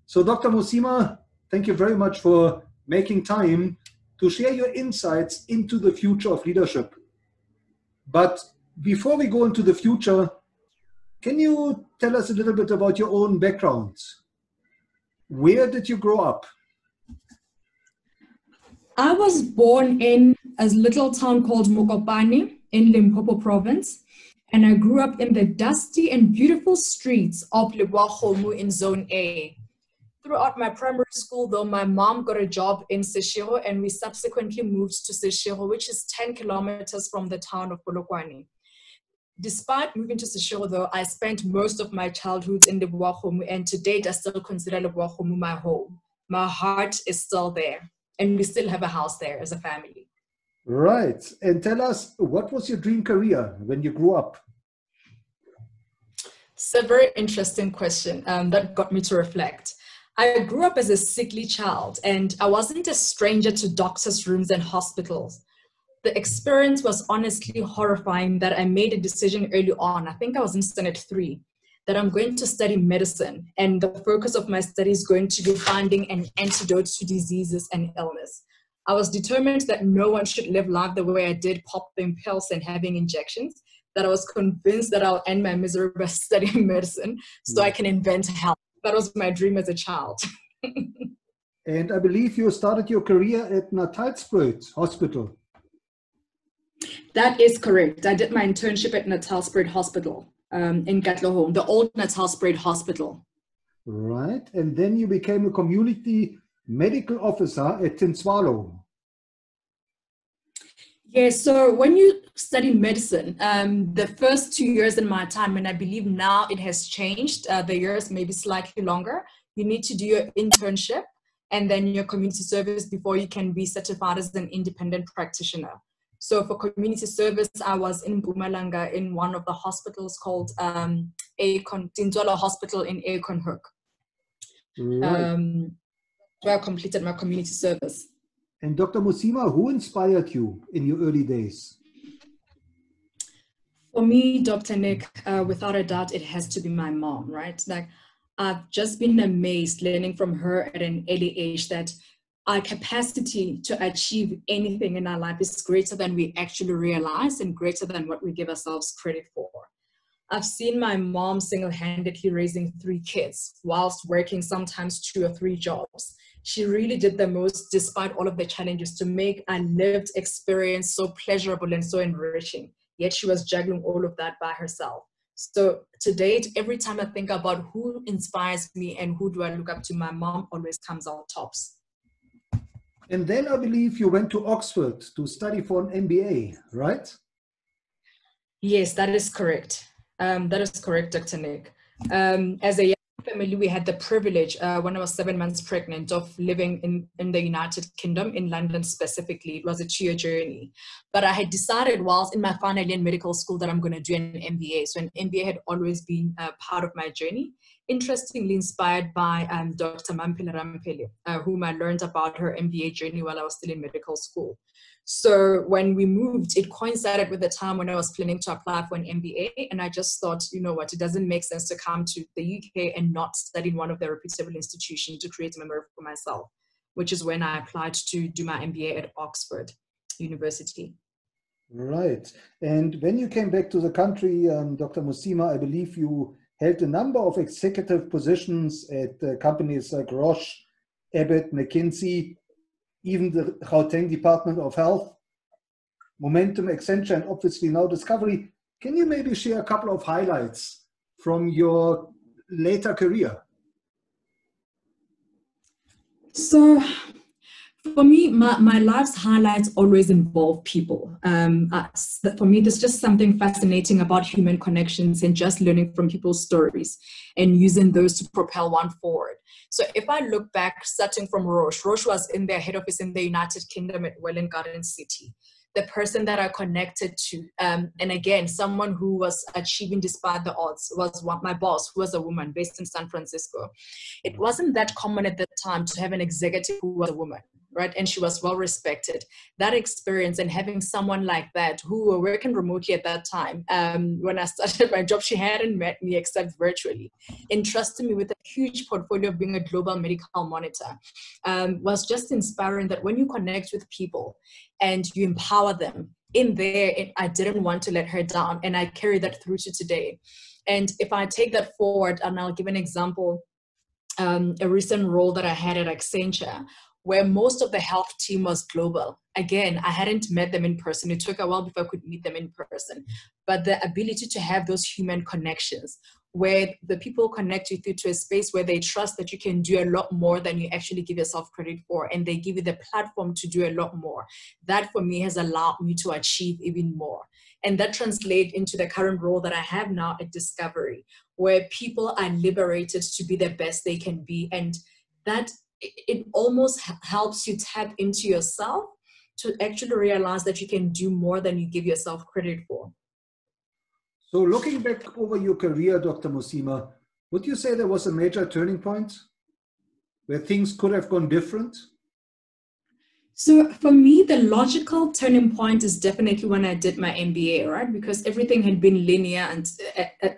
So Dr. Mosima, thank you very much for making time to share your insights into the future of leadership. But before we go into the future, can you tell us a little bit about your own background? Where did you grow up? I was born in a little town called Mokopane in Limpopo province, and I grew up in the dusty and beautiful streets of Lebowakgomo in Zone A. Throughout my primary school, though, my mom got a job in Seshego, and we subsequently moved to Seshego, which is 10 kilometers from the town of Polokwane. Despite moving to Seshego, though, I spent most of my childhood in Lebowakgomo, and to date, I still consider Lebowakgomo my home. My heart is still there, and we still have a house there as a family. Right. And tell us, what was your dream career when you grew up? It's a very interesting question that got me to reflect. I grew up as a sickly child, and I wasn't a stranger to doctors' rooms and hospitals. The experience was honestly horrifying that I made a decision early on. I think I was in Standard 3, that I'm going to study medicine, and the focus of my study is going to be finding an antidote to diseases and illness. I was determined that no one should live life the way I did, popping pills and having injections, that I was convinced that I'll end my misery by studying medicine so I can invent health. That was my dream as a child. And I believe you started your career at Untitled Hospital. That is correct. I did my internship at Untitled Hospital in Katlehong, the old Untitled Hospital. Right. And then you became a community medical officer at Tinswalo. Yeah, so when you study medicine, the first 2 years in my time, and I believe now it has changed, the years maybe slightly longer, you need to do your internship and then your community service before you can be certified as an independent practitioner. So for community service, I was in Mpumalanga in one of the hospitals called Tintswalo Hospital in Ekonhoek. Right. Where I completed my community service. And Dr. Mosima, who inspired you in your early days? For me, Dr. Nick, without a doubt, it has to be my mom, right? Like, I've just been amazed learning from her at an early age that our capacity to achieve anything in our life is greater than we actually realize and greater than what we give ourselves credit for. I've seen my mom single-handedly raising 3 kids whilst working sometimes 2 or 3 jobs. She really did the most despite all of the challenges to make a lived experience so pleasurable and so enriching. Yet she was juggling all of that by herself. So to date, every time I think about who inspires me and who do I look up to, my mom always comes out tops. And then I believe you went to Oxford to study for an MBA, right? Yes, that is correct. That is correct, Dr. Nick. As a young family, we had the privilege when I was 7 months pregnant of living in the United Kingdom, in London specifically. It was a 2-year journey. But I had decided whilst in my final year in medical school that I'm going to do an MBA. So an MBA had always been a part of my journey. Interestingly inspired by Dr. Mampela Rampele, whom I learned about her MBA journey while I was still in medical school. So when we moved, it coincided with the time when I was planning to apply for an MBA. And I just thought, you know what, it doesn't make sense to come to the UK and not study in one of the reputable institutions to create a memory for myself, which is when I applied to do my MBA at Oxford University. Right. And when you came back to the country, Dr. Mosima, I believe you held a number of executive positions at companies like Roche, Abbott, McKinsey, even the Gauteng Department of Health, Momentum, Accenture, and obviously now Discovery. Can you maybe share a couple of highlights from your later career? So for me, my life's highlights always involve people. For me, there's just something fascinating about human connections and just learning from people's stories and using those to propel one forward. So if I look back, starting from Roche was in their head office in the United Kingdom at Welwyn Garden City. The person that I connected to, and again, someone who was achieving despite the odds, was my boss, who was a woman based in San Francisco. It wasn't that common at the time to have an executive who was a woman, right? And she was well respected. That experience and having someone like that who were working remotely at that time, when I started my job, she hadn't met me except virtually, entrusted me with a huge portfolio of being a global medical monitor, was just inspiring that when you connect with people and you empower them in there, I didn't want to let her down. And I carry that through to today. And if I take that forward, and I'll give an example, a recent role that I had at Accenture, where most of the health team was global. Again, I hadn't met them in person. It took a while before I could meet them in person. But the ability to have those human connections, where the people connect with you to a space where they trust that you can do a lot more than you actually give yourself credit for, and they give you the platform to do a lot more. That for me has allowed me to achieve even more. And that translates into the current role that I have now at Discovery, where people are liberated to be the best they can be. And that it almost helps you tap into yourself to actually realize that you can do more than you give yourself credit for. So looking back over your career, Dr. Mosima, would you say there was a major turning point where things could have gone different? So for me, the logical turning point is definitely when I did my MBA, right? Because everything had been linear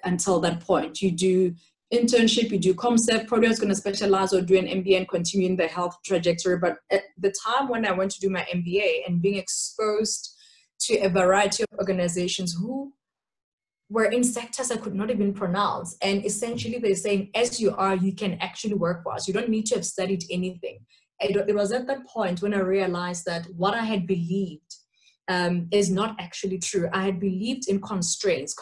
until that point. You do internship, you do concept, probably I was going to specialize or do an MBA and continue in the health trajectory. But at the time when I went to do my MBA and being exposed to a variety of organizations who were in sectors I could not even pronounce. And essentially they're saying, as you are, you can actually work for us. You don't need to have studied anything. It was at that point when I realized that what I had believed is not actually true. I had believed in constraints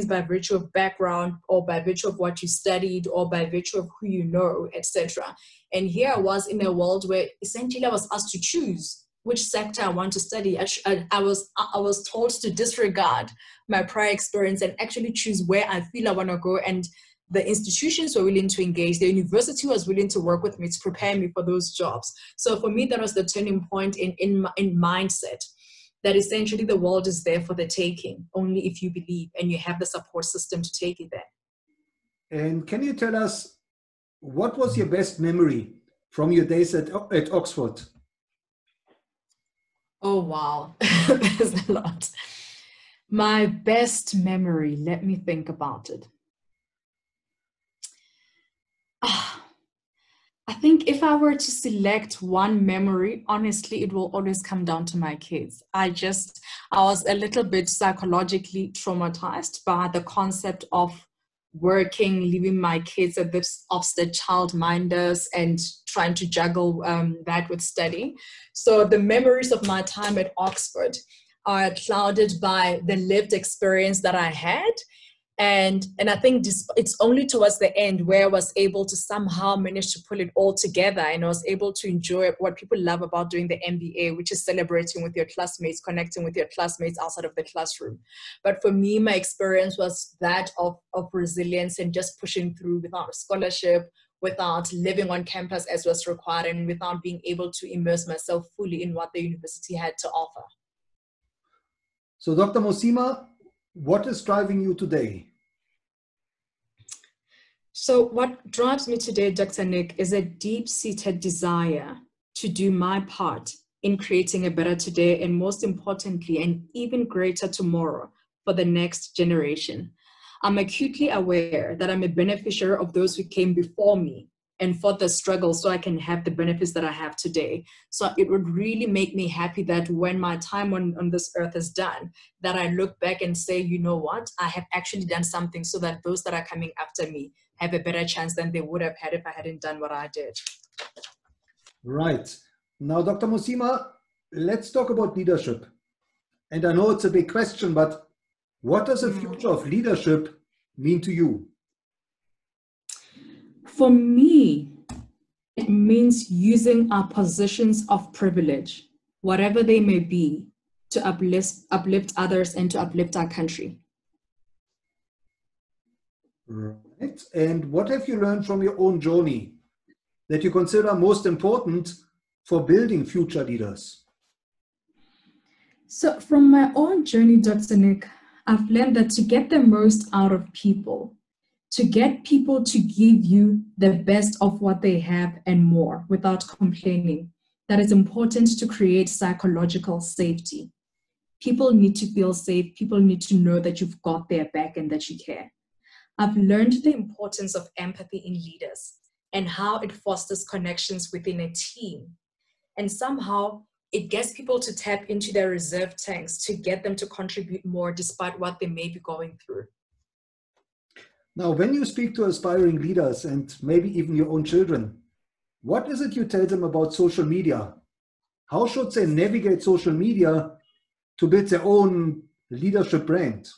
by virtue of background or by virtue of what you studied or by virtue of who you know, etc. And here I was in a world where essentially I was asked to choose which sector I want to study. I was told to disregard my prior experience and actually choose where I feel I want to go. And the institutions were willing to engage. The university was willing to work with me to prepare me for those jobs. So for me, that was the turning point in mindset, that essentially the world is there for the taking, only if you believe and you have the support system to take it there. And can you tell us, what was your best memory from your days at Oxford? Oh, wow. There's a lot. My best memory, let me think about it. I think if I were to select one memory, honestly, it will always come down to my kids. I was a little bit psychologically traumatized by the concept of working, leaving my kids at this Ofsted childminders and trying to juggle that with study. So the memories of my time at Oxford are clouded by the lived experience that I had. And I think it's only towards the end where I was able to somehow manage to pull it all together, and I was able to enjoy what people love about doing the MBA, which is celebrating with your classmates, connecting with your classmates outside of the classroom. But for me, my experience was that of resilience and just pushing through without a scholarship, without living on campus as was required, and without being able to immerse myself fully in what the university had to offer. So Dr. Mosima, what is driving you today? So what drives me today, Dr. Nick, is a deep-seated desire to do my part in creating a better today, and most importantly, an even greater tomorrow for the next generation. I'm acutely aware that I'm a beneficiary of those who came before me and fought the struggle so I can have the benefits that I have today. So it would really make me happy that when my time on this earth is done, that I look back and say, you know what, I have actually done something so that those that are coming after me have a better chance than they would have had if I hadn't done what I did. Right. Now, Dr. Mosima, let's talk about leadership. And I know it's a big question, but what does the future of leadership mean to you? For me, it means using our positions of privilege, whatever they may be, to uplift others and to uplift our country. Right. And what have you learned from your own journey that you consider most important for building future leaders? So from my own journey, Dr. Nick, I've learned that to get the most out of people, to get people to give you the best of what they have and more without complaining, that it's important to create psychological safety. People need to feel safe. People need to know that you've got their back and that you care. I've learned the importance of empathy in leaders and how it fosters connections within a team. And somehow it gets people to tap into their reserve tanks to get them to contribute more despite what they may be going through. Now, when you speak to aspiring leaders and maybe even your own children, what is it you tell them about social media? How should they navigate social media to build their own leadership brand?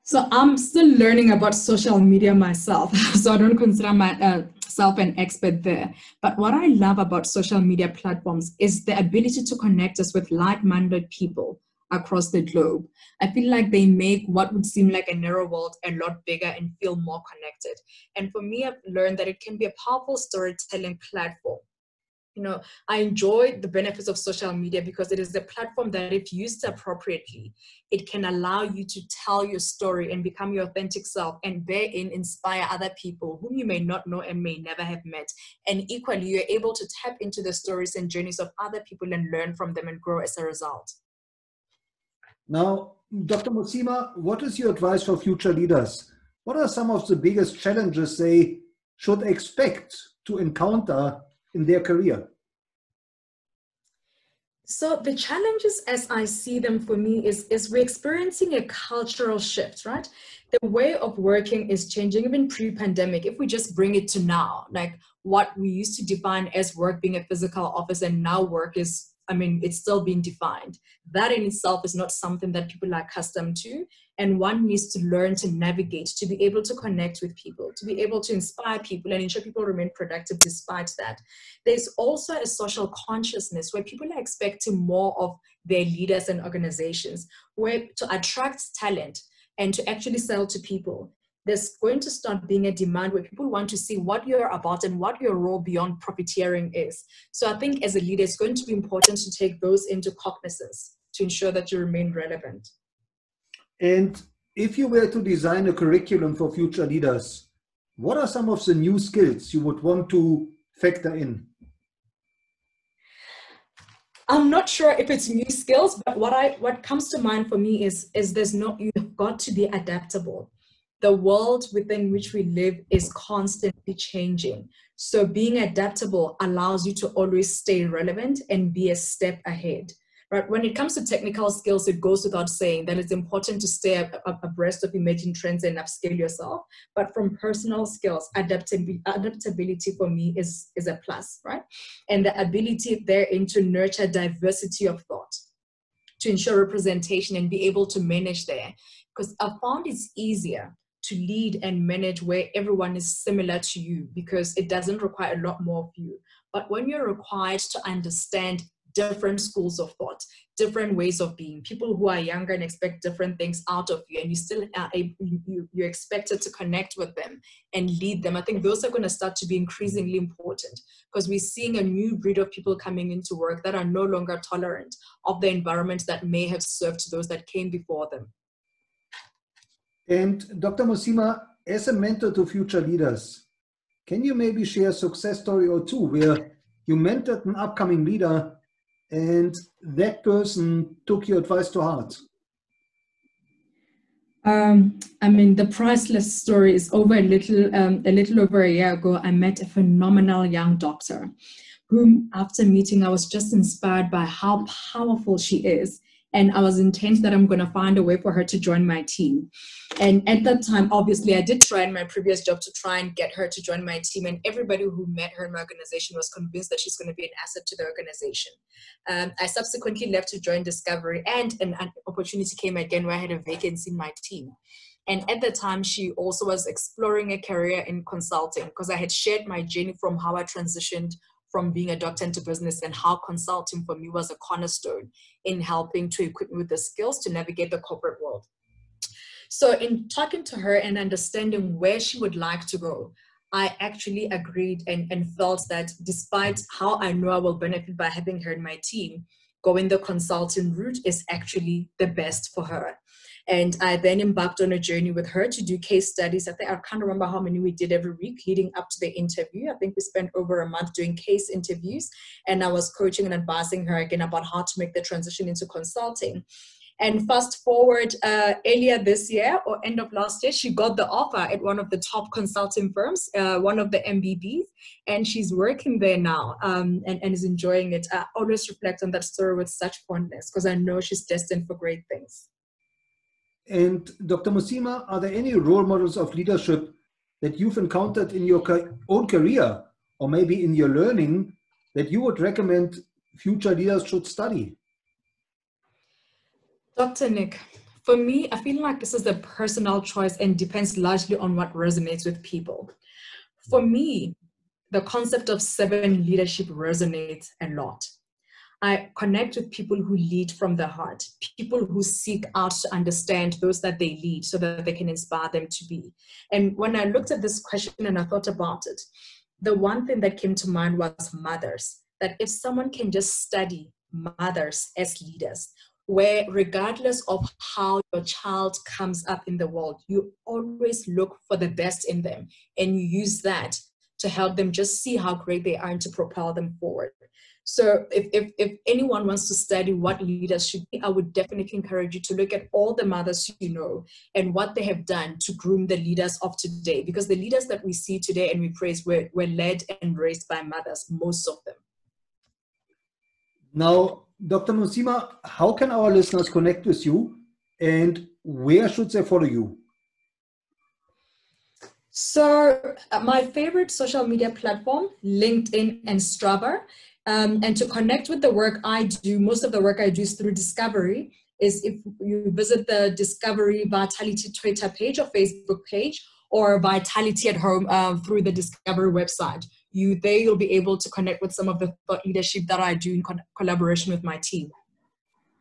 So I'm still learning about social media myself, so I don't consider myself an expert there. But what I love about social media platforms is the ability to connect us with like-minded people across the globe. I feel like they make what would seem like a narrow world a lot bigger and feel more connected. And for me, I've learned that it can be a powerful storytelling platform. You know, I enjoy the benefits of social media because it is a platform that, if used appropriately, it can allow you to tell your story and become your authentic self and therein inspire other people whom you may not know and may never have met. And equally, you're able to tap into the stories and journeys of other people and learn from them and grow as a result. Now, Dr. Mosima, what is your advice for future leaders? What are some of the biggest challenges they should expect to encounter in their career? So the challenges as I see them for me is we're experiencing a cultural shift, right? The way of working is changing even pre-pandemic. If we just bring it to now, like what we used to define as work being a physical office and now work is, it's still being defined. That in itself is not something that people are accustomed to. And one needs to learn to navigate, to be able to connect with people, to be able to inspire people and ensure people remain productive despite that. There's also a social consciousness where people are expecting more of their leaders and organizations, where to attract talent and to actually sell to people, there's going to start being a demand where people want to see what you're about and what your role beyond profiteering is. So I think as a leader, it's going to be important to take those into cognizance to ensure that you remain relevant. And if you were to design a curriculum for future leaders, what are some of the new skills you would want to factor in? I'm not sure if it's new skills, but what comes to mind for me is you've got to be adaptable. The world within which we live is constantly changing. So being adaptable allows you to always stay relevant and be a step ahead. Right? When it comes to technical skills, it goes without saying that it's important to stay abreast of emerging trends and upscale yourself. But from personal skills, adaptability for me is a plus, right? And the ability therein to nurture diversity of thought, to ensure representation and be able to manage there. Because I found it's easier to lead and manage where everyone is similar to you because it doesn't require a lot more of you. But when you're required to understand different schools of thought, different ways of being, people who are younger and expect different things out of you, and you still are you're expected to connect with them and lead them. I think those are going to start to be increasingly important because we're seeing a new breed of people coming into work that are no longer tolerant of the environment that may have served those that came before them. And Dr. Mosima, as a mentor to future leaders, can you maybe share a success story or two where you mentored an upcoming leader and that person took your advice to heart? The priceless story is over a little over a year ago. I met a phenomenal young doctor whom, after meeting, I was just inspired by how powerful she is. And I was intent that I'm going to find a way for her to join my team. And at that time, obviously, I did try in my previous job to try and get her to join my team. And everybody who met her in my organization was convinced that she's going to be an asset to the organization. I subsequently left to join Discovery, and an opportunity came again where I had a vacancy in my team. And at the time, she also was exploring a career in consulting because I had shared my journey from how I transitioned from being a doctor into business and how consulting for me was a cornerstone in helping to equip me with the skills to navigate the corporate world. So in talking to her and understanding where she would like to go, I actually agreed and felt that despite how I know I will benefit by having her in my team, going the consulting route is actually the best for her. And I then embarked on a journey with her to do case studies. I can't remember how many we did every week leading up to the interview. I think we spent over a month doing case interviews, and I was coaching and advising her again about how to make the transition into consulting. And fast forward earlier this year or end of last year, she got the offer at one of the top consulting firms, one of the MBBs, and she's working there now and is enjoying it. I always reflect on that story with such fondness because I know she's destined for great things. And Dr. Mosima, are there any role models of leadership that you've encountered in your own career or maybe in your learning that you would recommend future leaders should study? Dr. Nick, for me, I feel like this is a personal choice and depends largely on what resonates with people. For me, the concept of servant leadership resonates a lot. I connect with people who lead from the heart, people who seek out to understand those that they lead so that they can inspire them to be. And when I looked at this question and I thought about it, the one thing that came to mind was mothers, that if someone can just study mothers as leaders, where regardless of how your child comes up in the world, you always look for the best in them and you use that to help them just see how great they are and to propel them forward. So if anyone wants to study what leaders should be, I would definitely encourage you to look at all the mothers you know and what they have done to groom the leaders of today, because the leaders that we see today and we praise were led and raised by mothers, most of them. Now, Dr. Mosima, how can our listeners connect with you and where should they follow you? So my favorite social media platform, LinkedIn and Strava. And to connect with the work I do, most of the work I do is through Discovery, is if you visit the Discovery Vitality Twitter page or Facebook page or Vitality at Home through the Discovery website. You'll be able to connect with some of the thought leadership that I do in collaboration with my team.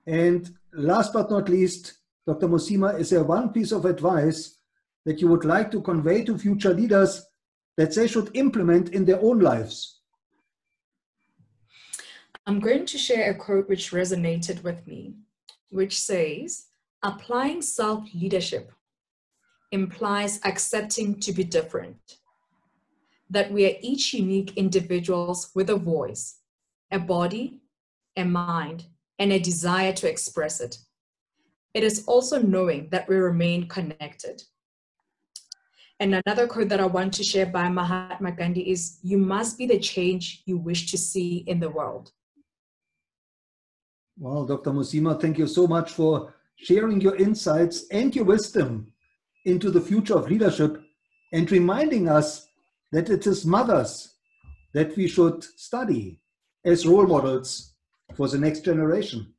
And last but not least, Dr. Mosima, is there one piece of advice that you would like to convey to future leaders that they should implement in their own lives? I'm going to share a quote which resonated with me, which says, applying self-leadership implies accepting to be different, that we are each unique individuals with a voice, a body, a mind, and a desire to express it. It is also knowing that we remain connected. And another quote that I want to share by Mahatma Gandhi is, you must be the change you wish to see in the world. Well, Dr. Mosima, thank you so much for sharing your insights and your wisdom into the future of leadership and reminding us that it is mothers that we should study as role models for the next generation.